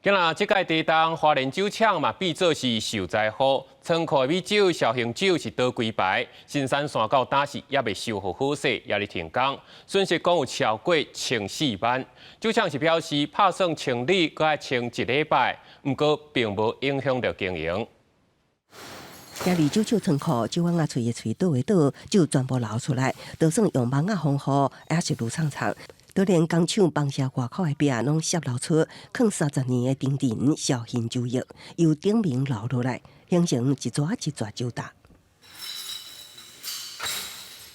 今仔即届地当花莲酒厂嘛，变做是受灾户。仓库米酒、绍兴酒是倒几排，新山山到当时也未修复好势，也咧停工，损失共有超过1400万。酒厂是表示，拍算清理，搁爱清1礼拜，不过并无影响到经营。今日酒仓库酒碗啊，吹一吹，倒一倒，酒全部流出来，就算用网啊防护，也是如苍苍。就连工厂放射外口的壁拢泄漏出放30年的丁丁绍兴酒液，由顶面流落来，形成一撮一撮酒搭。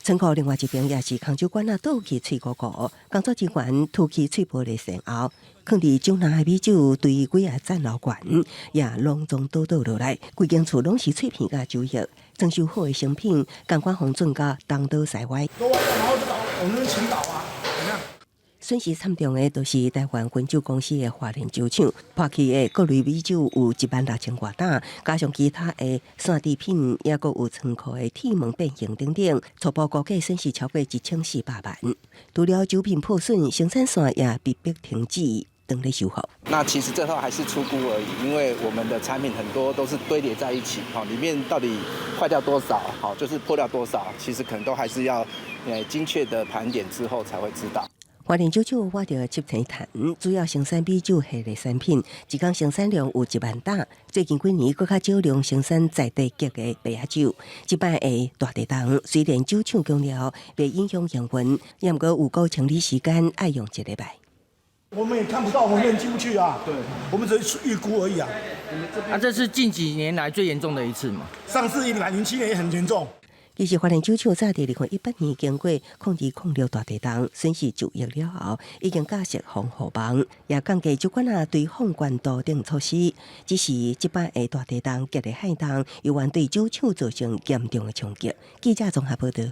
仓库另外一边也是空酒馆啊，倒去脆糊糊，工作人员吐去脆玻璃身后，放伫酒篮的米酒对几个站楼管也隆重倒落来，规间厝拢是脆片甲酒液，装修好的成品，感官风准甲东倒西歪。然后我们倾倒啊，怎样？损失惨重的，就是台湾君酒公司的花莲酒厂破去的各类米酒有16000多担，加上其他的山地品，也阁有仓库的铁门变形等等，初步估计损失超过1400万。除了酒品破损，生产线也被迫停止。等咧修复。那其实最后还是出估而已，因为我们的产品很多都是堆叠在一起，里面到底坏掉多少，就是破掉多少，其实可能都还是要精确的盘点之后才会知道。花莲酒厂挖着集成坛，主要生产米酒系列产品，一天生产量有1万担。最近几年，更较少量生产在地级的白亚酒。即摆的大地档，虽然酒厂强调袂影响营运，也毋过有够清理时间爱用1礼拜。我们也看不到，我们也进不去啊。对，我们只是预估而已啊。这是近几年来最严重的一次嘛？上次07年也很严重。其实花莲酒厂早伫2018年经过控制大地档，损失9亿了后，已经架设防护网，也降低酒馆啊对放管道等措施。只是即摆的大地档结的海档，犹原对酒厂造成严重的冲击。记者综合报道。